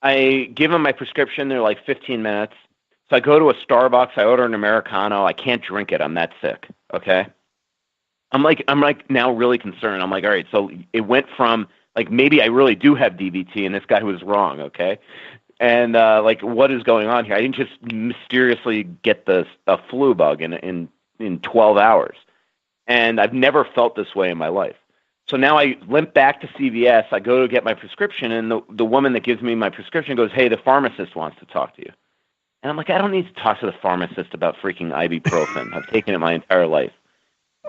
I give them my prescription. They're like 15 minutes. So I go to a Starbucks. I order an Americano. I can't drink it. I'm that sick. Okay. I'm like now really concerned. I'm like, all right. So it went from like maybe I really do have DVT, and this guy was wrong. Okay. And like, what is going on here? I didn't just mysteriously get a flu bug in 12 hours, and I've never felt this way in my life. So now I limp back to CVS. I go to get my prescription, and the woman that gives me my prescription goes, "Hey, the pharmacist wants to talk to you." And I'm like, I don't need to talk to the pharmacist about freaking ibuprofen. I've taken it my entire life.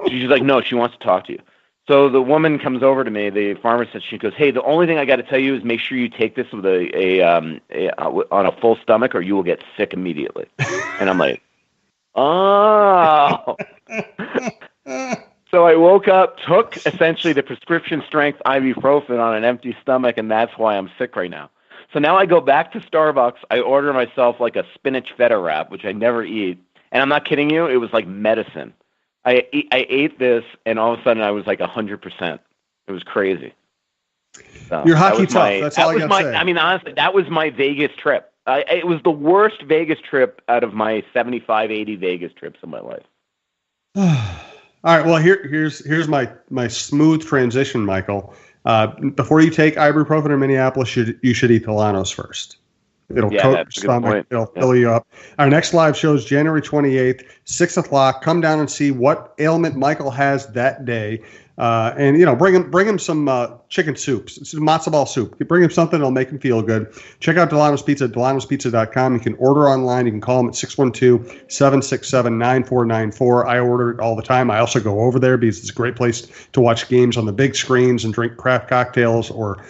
She's like, no, she wants to talk to you. So the woman comes over to me, the pharmacist. She goes, hey, the only thing I got to tell you is make sure you take this with on a full stomach, or you will get sick immediately. And I'm like, oh. So I woke up, took essentially the prescription strength ibuprofen on an empty stomach, and that's why I'm sick right now. So now I go back to Starbucks. I order myself like a spinach feta wrap, which I never eat. And I'm not kidding you. It was like medicine. I ate this, and all of a sudden I was like 100%. It was crazy. So you're hockey tough. That's all I got to say. I mean, honestly, that was my Vegas trip. It was the worst Vegas trip out of my 75, 80 Vegas trips in my life. All right. Well, here's my smooth transition, Michael. Before you take ibuprofen in Minneapolis, you should eat Dulono's first. It'll coat your stomach. It'll fill you up. Our next live show is January 28th, 6 o'clock. Come down and see what ailment Michael has that day. And bring him some chicken soup, some matzo ball soup. You bring him something that'll make him feel good. Check out Dulono's Pizza at Dulono'sPizza.com. You can order online. You can call him at 612-767-9494. I order it all the time. I also go over there because it's a great place to watch games on the big screens and drink craft cocktails or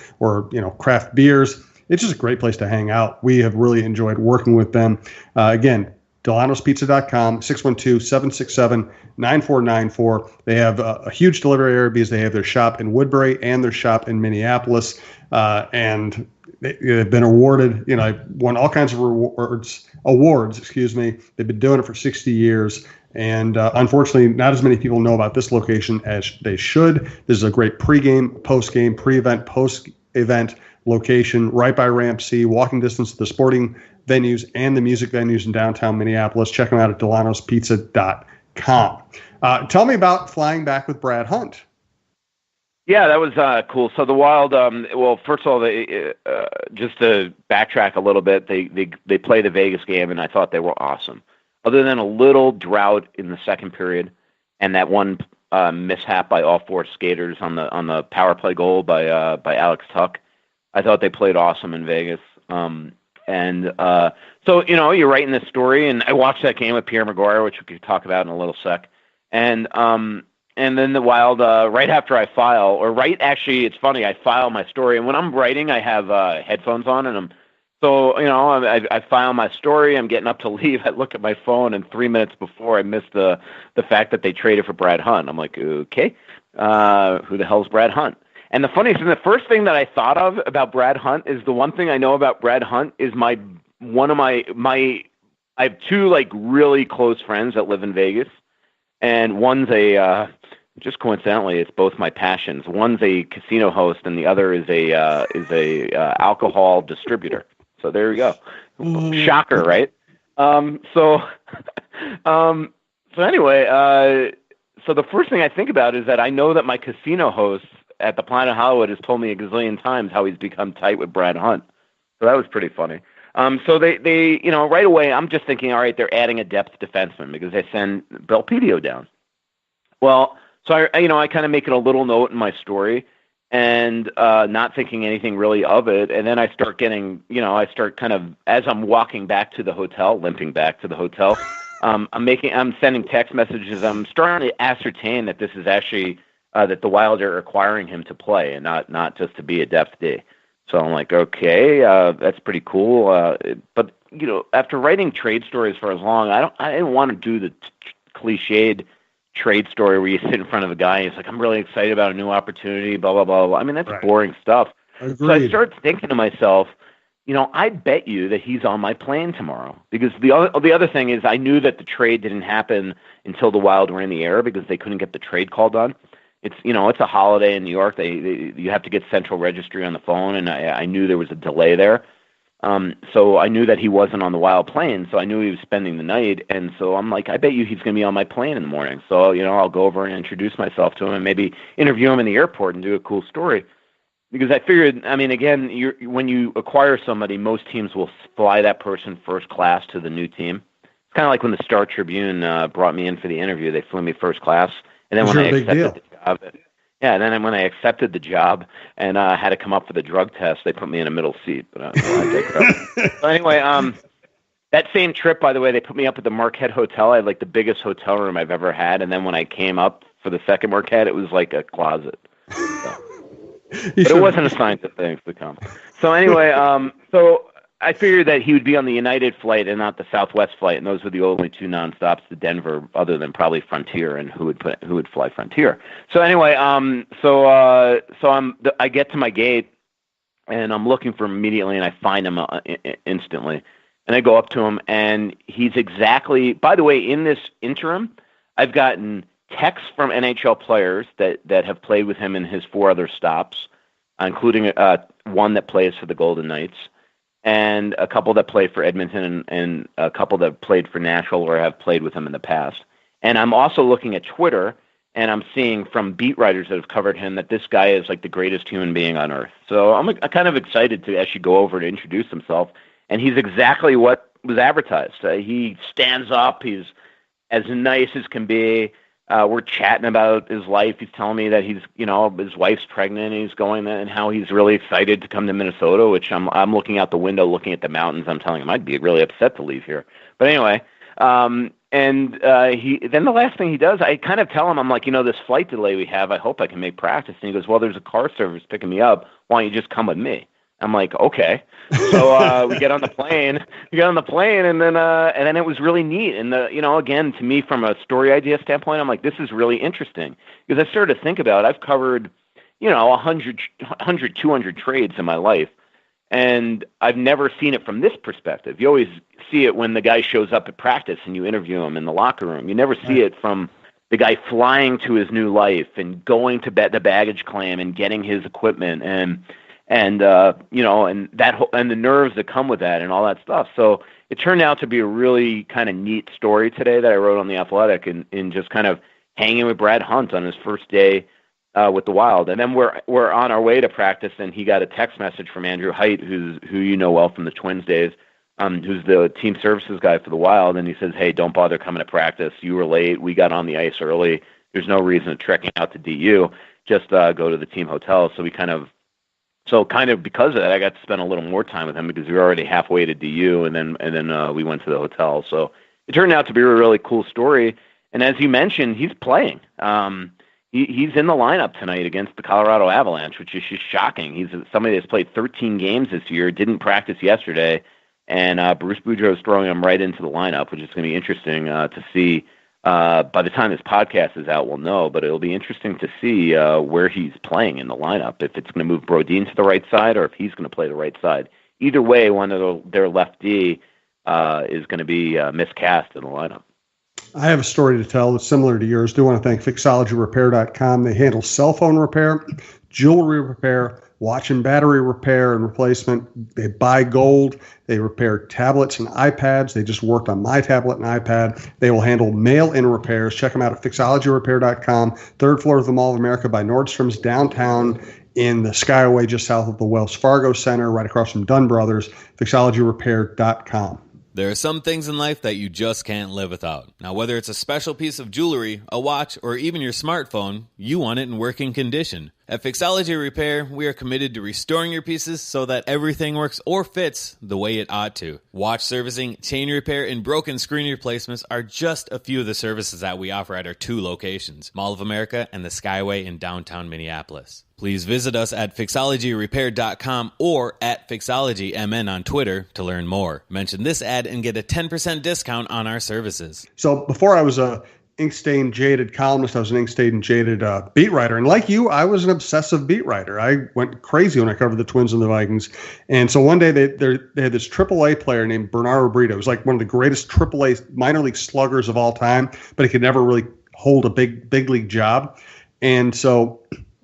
craft beers. It's just a great place to hang out. We have really enjoyed working with them. Again, Dulono'sPizza.com, 612-767-9494. They have a huge delivery area because they have their shop in Woodbury and their shop in Minneapolis. And they've been awarded, won all kinds of awards. They've been doing it for 60 years. And unfortunately, not as many people know about this location as they should. This is a great pregame, postgame, pre-event, post-event location right by Ramp C, walking distance to the sporting venues and the music venues in downtown Minneapolis. Check them out at Dulono'sPizza.com. Tell me about flying back with Brad Hunt. Yeah, that was cool. So the Wild, first of all, just to backtrack a little bit, they played the Vegas game, and I thought they were awesome. Other than a little drought in the second period and that one mishap by all four skaters on the power play goal by Alex Tuck, I thought they played awesome in Vegas. So, you're writing this story, and I watched that game with Pierre McGuire, which we could talk about in a little sec. And then the Wild, right after I file, it's funny, I file my story, and when I'm writing, I have headphones on, and I file my story, I'm getting up to leave, I look at my phone, and 3 minutes before, I missed the fact that they traded for Brad Hunt. I'm like, okay, who the hell's Brad Hunt? And the funny thing, the first thing that I thought of about Brad Hunt is the one thing I know about Brad Hunt is I have two like really close friends that live in Vegas, and one's just coincidentally, it's both my passions. One's a casino host, and the other is a alcohol distributor. So there you go. Shocker, right? So anyway, so the first thing I think about is that I know that my casino host at the Planet Hollywood has told me a gazillion times how he's become tight with Brad Hunt. So that was pretty funny. So they right away, I'm just thinking, all right, they're adding a depth defenseman because they send Belpedio down. Well, so I kind of make it a little note in my story and not thinking anything really of it. And then I start getting, kind of, as I'm walking back to the hotel, limping back to the hotel, I'm sending text messages. I'm starting to ascertain that this is actually, that the Wild are requiring him to play and not just to be a depth D. So I'm like, okay, that's pretty cool. But after writing trade stories for as long, I didn't want to do the cliched trade story where you sit in front of a guy and he's like, I'm really excited about a new opportunity, blah, blah, blah, blah. I mean, that's boring stuff. Agreed. So I started thinking to myself, I bet you that he's on my plane tomorrow, because the other thing is I knew that the trade didn't happen until the Wild were in the air because they couldn't get the trade call done. It's it's a holiday in New York. You have to get central registry on the phone, and I knew there was a delay there. So I knew that he wasn't on the Wild plane, so I knew he was spending the night. And so I'm like, I bet you he's going to be on my plane in the morning. So, I'll go over and introduce myself to him and maybe interview him in the airport and do a cool story. Because I figured, again, when you acquire somebody, most teams will fly that person first class to the new team. It's kind of like when the Star Tribune brought me in for the interview. They flew me first class. And then when I accepted the job, when I accepted the job and had to come up for the drug test, they put me in a middle seat. But I digress. So anyway, that same trip, by the way, they put me up at the Marquette Hotel. I had like the biggest hotel room I've ever had. And then when I came up for the second Marquette, it was like a closet. So. But it wasn't assigned to things to come. So anyway, so I figured that he would be on the United flight and not the Southwest flight, and those were the only two nonstops to Denver, other than probably Frontier and who would fly Frontier. So anyway, I get to my gate, and I'm looking for him immediately, and I find him instantly, and I go up to him, and he's exactly. By the way, in this interim, I've gotten texts from NHL players that have played with him in his 4 other stops, including one that plays for the Golden Knights, and a couple that play for Edmonton, and a couple that played for Nashville or have played with him in the past. And I'm also looking at Twitter, and I'm seeing from beat writers that have covered him that this guy is like the greatest human being on earth. So I'm kind of excited to actually go over to introduce himself, and he's exactly what was advertised. He stands up. He's as nice as can be. We're chatting about his life. He's telling me that his wife's pregnant, and he's going there, and how he's really excited to come to Minnesota, which I'm looking out the window, looking at the mountains. I'm telling him I'd be really upset to leave here. But anyway, then the last thing he does, I kind of tell him, I'm like, this flight delay we have, I hope I can make practice. And he goes, well, there's a car service picking me up. Why don't you just come with me? I'm like, okay. So we get on the plane, and then it was really neat. And again, to me, from a story idea standpoint, I'm like, this is really interesting, because I started to think about, I've covered, 100, 200 trades in my life, and I've never seen it from this perspective. You always see it when the guy shows up at practice and you interview him in the locker room. You never see it from the guy flying to his new life and going to the baggage claim and getting his equipment and the nerves that come with that and all that stuff. So it turned out to be a really kind of neat story today that I wrote on The Athletic, in just kind of hanging with Brad Hunt on his first day with the Wild. And then we're on our way to practice, and he got a text message from Andrew Height, who you know well from the Twins days, who's the team services guy for the Wild. And he says, hey, don't bother coming to practice. You were late. We got on the ice early. There's no reason of trekking out to DU. Just go to the team hotel. So because of that, I got to spend a little more time with him, because we were already halfway to DU, and then we went to the hotel. So it turned out to be a really cool story. And as you mentioned, he's playing. He's in the lineup tonight against the Colorado Avalanche, which is just shocking. He's somebody that's played 13 games this year, didn't practice yesterday, and Bruce Boudreau is throwing him right into the lineup, which is going to be interesting to see. By the time this podcast is out, we'll know, but it'll be interesting to see where he's playing in the lineup, if it's going to move Brodin to the right side or if he's going to play the right side. Either way, one of their left D is going to be miscast in the lineup. I have a story to tell that's similar to yours. Do want to thank Fixologyrepair.com. They handle cell phone repair, jewelry repair, watch and battery repair and replacement. They buy gold. They repair tablets and iPads. They just worked on my tablet and iPad. They will handle mail-in repairs. Check them out at Fixologyrepair.com. 3rd floor of the Mall of America by Nordstrom's, downtown in the Skyway, just south of the Wells Fargo Center, right across from Dunn Brothers. Fixologyrepair.com. There are some things in life that you just can't live without. Now, whether it's a special piece of jewelry, a watch, or even your smartphone, you want it in working condition. At Fixology Repair, we are committed to restoring your pieces so that everything works or fits the way it ought to. Watch servicing, chain repair, and broken screen replacements are just a few of the services that we offer at our 2 locations, Mall of America and the Skyway in downtown Minneapolis. Please visit us at Fixologyrepair.com or at FixologyMN on Twitter to learn more. Mention this ad and get a 10% discount on our services. So before I was a ink-stained, jaded columnist, I was an ink-stained, jaded beat writer. And like you, I was an obsessive beat writer. I went crazy when I covered the Twins and the Vikings. And so one day they had this AAA player named Bernardo Brito. It was like one of the greatest AAA minor league sluggers of all time, but he could never really hold a big league job. And so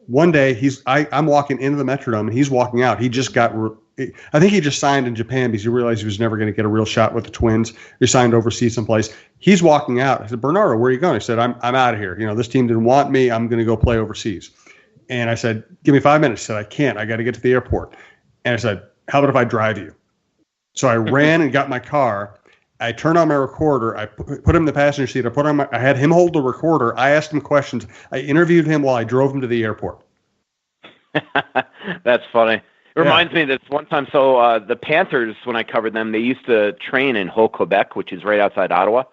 one day I'm walking into the Metrodome and he's walking out. He just got I think he just signed in Japan because he realized he was never going to get a real shot with the Twins. He signed overseas someplace. He's walking out. I said, Bernardo, where are you going? He said, I'm out of here. This team didn't want me. I'm going to go play overseas. And I said, give me 5 minutes. He said, I can't. I got to get to the airport. And I said, how about if I drive you? So I ran and got my car. I turned on my recorder. I put him in the passenger seat. I had him hold the recorder. I asked him questions. I interviewed him while I drove him to the airport. That's funny. It reminds me of this one time. So the Panthers, when I covered them, they used to train in Haut, Quebec, which is right outside Ottawa.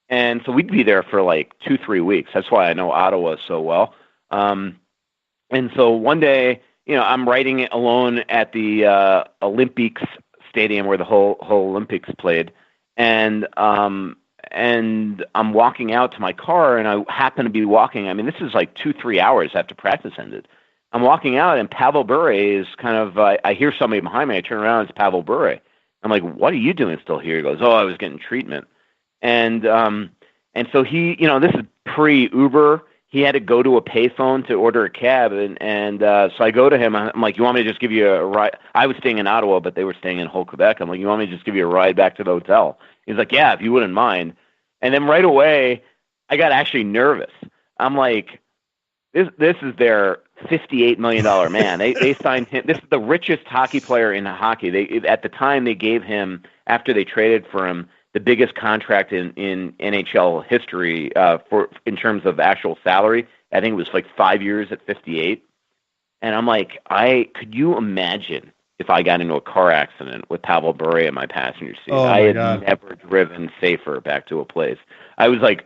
And so we'd be there for like 2-3 weeks. That's why I know Ottawa so well. And so one day, I'm writing it alone at the Olympics Stadium where the whole Olympics played. And I'm walking out to my car, and I happen to be walking. I mean, this is like 2-3 hours after practice ended. I'm walking out, and Pavel Bure is kind of, I hear somebody behind me. I turn around, it's Pavel Bure. I'm like, what are you doing still here? He goes, oh, I was getting treatment. And so he, this is pre-Uber. He had to go to a payphone to order a cab. And so I go to him. I'm like, you want me to just give you a ride? I was staying in Ottawa, but they were staying in Haut, Quebec. I'm like, you want me to just give you a ride back to the hotel? He's like, yeah, if you wouldn't mind. And then right away, I got actually nervous. I'm like, this is their $58 million man. They signed him. This is the richest hockey player in hockey. At the time, they gave him, after they traded for him, the biggest contract in NHL history in terms of actual salary. I think it was like 5 years at 58. And I'm like, could you imagine if I got into a car accident with Pavel Bure in my passenger seat? I had never driven safer back to a place. I was like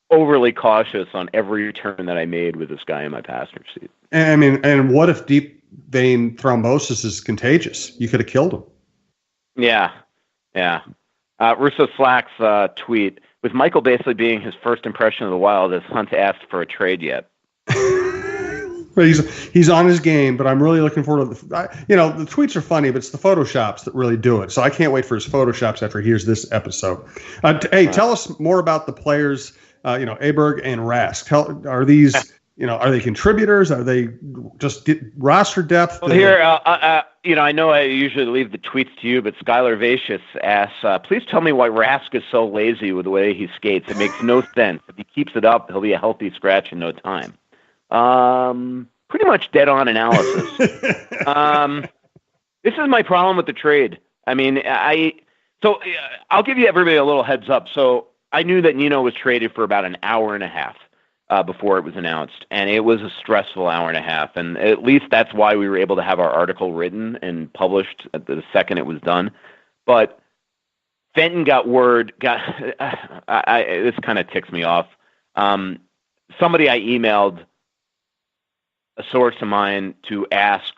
overly cautious on every turn that I made with this guy in my passenger seat. And what if deep vein thrombosis is contagious? You could have killed him. Yeah. Russo Slack's tweet, with Michael basically being his first impression of the Wild, has Hunt asked for a trade yet? He's on his game, but I'm really looking forward to the tweets are funny, but it's the Photoshops that really do it. So I can't wait for his Photoshops after he hears this episode. Tell us more about the players, Aberg and Rask. Are these, are they contributors? Are they just roster depth? Well, here, I know I usually leave the tweets to you, but Skylar Vicious asks, please tell me why Rask is so lazy with the way he skates. It makes no sense. If he keeps it up, he'll be a healthy scratch in no time. Pretty much dead on analysis. This is my problem with the trade. I mean, I'll give you everybody a little heads up. So I knew that Nino was traded for about an hour and a half before it was announced, and it was a stressful hour and a half. And at least that's why we were able to have our article written and published at the second it was done. But Fenton got word. This kind of ticks me off. Somebody I emailed, a source of mine, to ask.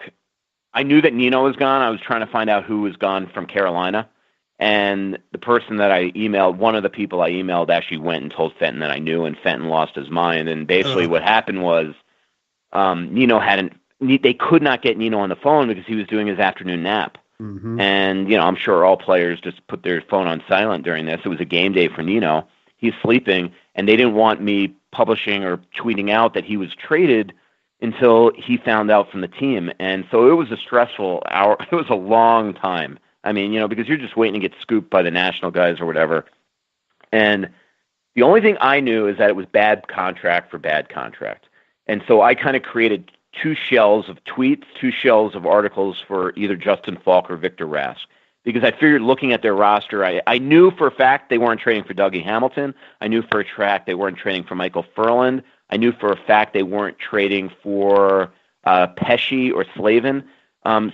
I knew that Nino was gone. I was trying to find out who was gone from Carolina. And the person that I emailed, one of the people I emailed, actually went and told Fenton that I knew, and Fenton lost his mind. And basically what happened was Nino they could not get Nino on the phone because he was doing his afternoon nap. Mm-hmm. And, I'm sure all players just put their phone on silent during this. It was a game day for Nino. He's sleeping, and they didn't want me publishing or tweeting out that he was traded until he found out from the team. And so it was a stressful hour. It was a long time. I mean, because you're just waiting to get scooped by the national guys or whatever. And the only thing I knew is that it was bad contract for bad contract. And so I kind of created 2 shells of tweets, 2 shells of articles for either Justin Falk or Victor Rask. Because I figured, looking at their roster, I knew for a fact they weren't trading for Dougie Hamilton. I knew for a fact they weren't trading for Michael Furland. I knew for a fact they weren't trading for Pesce or Slavin.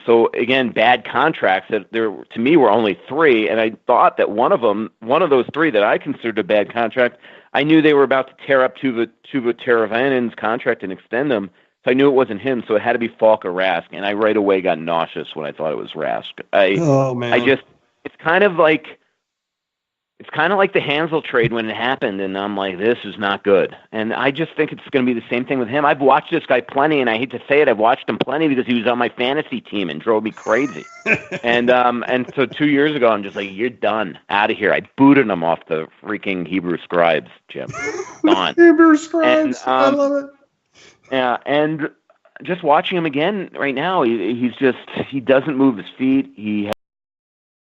So again, bad contracts. There, to me, were only 3, and I thought that one of those 3 that I considered a bad contract, I knew they were about to tear up Tuva Teravainen's contract and extend him. So I knew it wasn't him. So it had to be Falk or Rask, and I right away got nauseous when I thought it was Rask. It's kind of like the Hansel trade when it happened, and I'm like, this is not good. And I just think it's going to be the same thing with him. I've watched this guy plenty, and I hate to say it, I've watched him plenty because he was on my fantasy team and drove me crazy. and so 2 years ago, I'm just like, you're done, out of here. I booted him off the freaking Hebrew Scribes, Jim. Gone. Hebrew Scribes, I love it. Yeah, and just watching him again right now, he doesn't move his feet. He